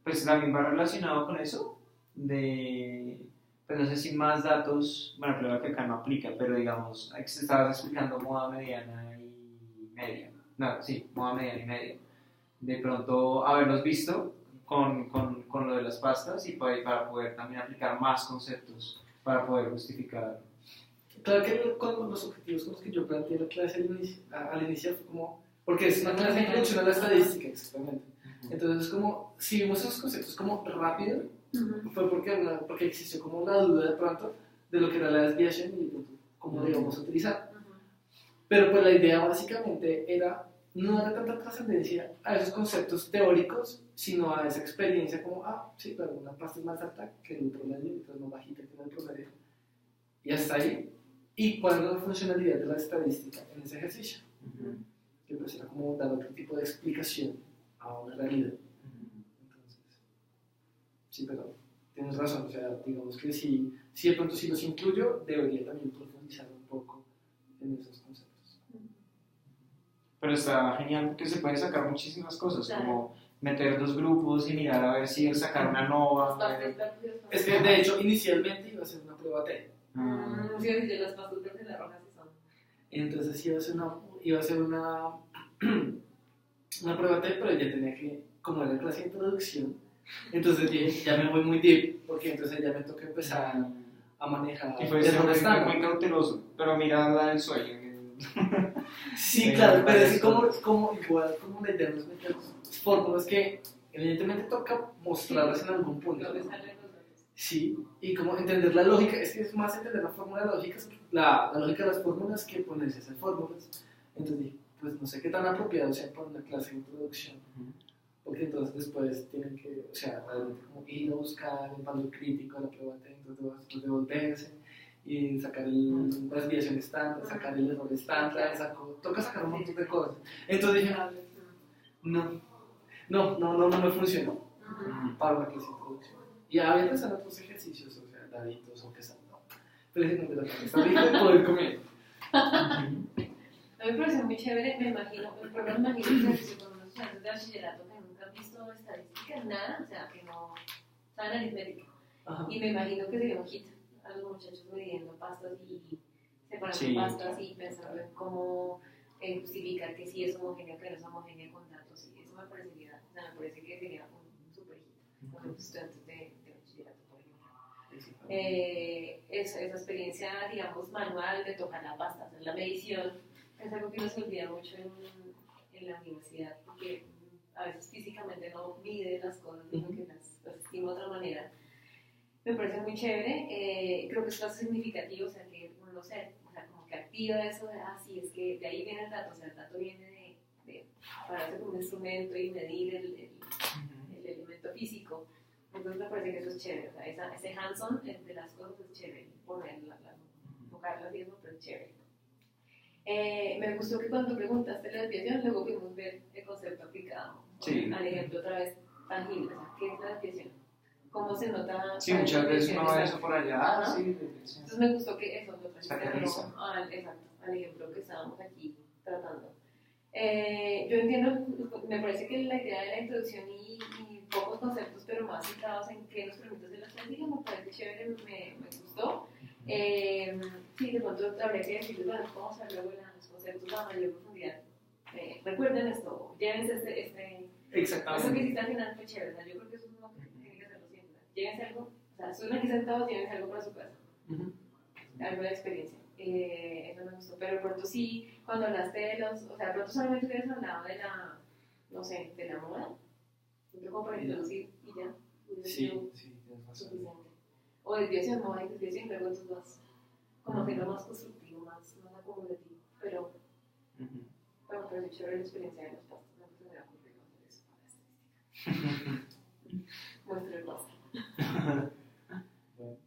pues también va relacionado con eso, pues no sé si más datos, bueno, claro que acá no aplica, pero digamos, estabas explicando moda mediana y media, no, sí, moda mediana y media, de pronto haberlos visto con lo de las pastas y para poder también aplicar más conceptos, para poder justificar. Claro que con los objetivos con los que yo planteé la clase al inicio fue como, porque es una clase de introducción a la estadística, exactamente. Entonces, como, si vimos esos conceptos como rápido, fue porque existió como la duda de pronto de lo que era la desviación y cómo lo íbamos a utilizar. Pero pues la idea básicamente era no darle tanta trascendencia a esos conceptos teóricos, sino a esa experiencia como, sí, pero una pasta es más alta que el promedio, y es más bajita que el promedio. Y hasta ahí. ¿Y cuál es la funcionalidad de la estadística en ese ejercicio? Que pues era como dar otro tipo de explicación a una realidad. Entonces, sí, pero tienes razón, o sea, digamos que si de pronto si los incluyo, debería también profundizar un poco en esos conceptos. Pero está genial porque se pueden sacar muchísimas cosas, como meter dos grupos y mirar a ver si sacar una nova. Es que de hecho inicialmente iba a ser una prueba T. Sí, las pastas verdes y las rojas sí son. Entonces iba a ser una prueba T, pero ya tenía que, como era clase de introducción, entonces dije, ya me voy muy deep, porque entonces ya me toca empezar a manejar. Y fue muy cauteloso, pero mira la del sueño. Sí, claro, pero es como igual como meternos fórmulas que evidentemente toca mostrarlas en algún punto. Sí, y como entender la lógica, es que es más entender la fórmula lógica, la lógica de las fórmulas que ponerse a hacer fórmulas. Entonces dije, pues no sé qué tan apropiado sea para una clase de introducción, porque entonces después tienen que, o sea, realmente como ir a buscar el valor crítico de la prueba T, entonces devolverse y sacar la desviación estándar, sacar el error estándar, toca sacar un montón de cosas. Entonces dije, no me funcionó para una clase de introducción. Y había empezado otros ejercicios, o sea, daditos o qué sé yo. Pero dije, no, está rico de poder comer. A mí me pareció muy chévere, me imagino que con unos estudiantes de bachillerato que nunca han visto estadística, nada, o sea, que no saben aritmética. Y me imagino que sería un hit a los muchachos midiendo pastas y separando pastas y pensando en cómo justificar que sí es homogénea, que no es homogénea con datos. Y eso me parece que sería un super hit con los estudiantes de bachillerato, por ejemplo. esa experiencia, digamos, manual de tocar la pasta, hacer la medición, es algo que nos olvida mucho en la universidad, porque a veces físicamente no mide las cosas, sino que las estima de otra manera. Me parece muy chévere, creo que es más significativo, o sea, que uno no sé, o sea, como que activa eso de, sí, es que de ahí viene el dato, o sea, el dato viene de pararse con un instrumento y medir el elemento físico. Entonces me parece que eso es chévere, o sea, ese hands-on de las cosas es chévere, ponerlas, tocarlas y eso, pero es chévere. Me gustó que cuando preguntaste la desviación, luego pudimos ver el concepto aplicado al ejemplo otra vez tangible, o sea, ¿qué es la desviación? ¿Cómo se nota? Sí, muchas veces uno ve eso por allá. Ajá. Sí. Entonces me gustó que eso lo trajiste al ejemplo que estábamos aquí tratando. Yo entiendo, me parece que la idea de la introducción y pocos conceptos, pero más centrados en qué nos permite hacer la estadística, me parece chévere, me gustó. Sí, de pronto habría que decirles, bueno, vamos a ver luego los conceptos a mayor profundidad. Recuerden esto, llévense Exactamente. eso que hiciste al final fue chévere, o sea, yo creo que eso es lo que tiene que hacerlo siempre. Llévense algo, o sea, estuvieron aquí sentados, llévense algo para su casa. Algo de experiencia. Eso me gustó, pero de pronto sí, cuando hablaste de los, o sea, de pronto solamente hubieras hablado de la, no sé, de la moda, yo como para introducir y ya, Sí, tienes razón. suficiente. O desviación, moda y desviación, luego tú vas como hacerlo más constructivo, más acumulativo, pero bueno, pero es chévere la experiencia de los pastos, no se me ha ocurrido hacer eso para estadística. Muestra el pasto.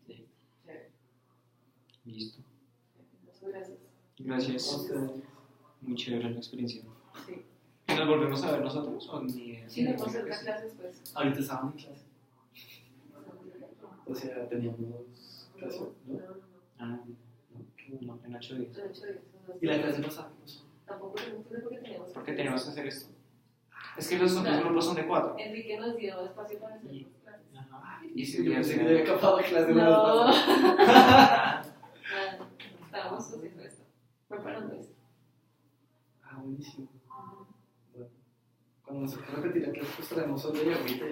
Chévere. Listo. Muchas gracias. Gracias. Muy chévere la experiencia. Sí. ¿Y nos volvemos a ver nosotros? ¿O ni Sí, nos vamos a hacer las clases, pues. Ahorita estaban en clase. O sea, teníamos clase, ¿no? No, en 8 días. Y la clase pasada, Tampoco pregunté por qué teníamos. ¿Por qué tenemos que hacer esto? Es que los otros grupos son de 4. Enrique nos dio espacio para hacer las clases. Y si yo pensé que te había acabado clase No. una vez pasada. Estábamos haciendo esto, preparando esto. Buenísimo. Bueno, cuando nos toque repetir la clase, pues traemos solo y ahorita.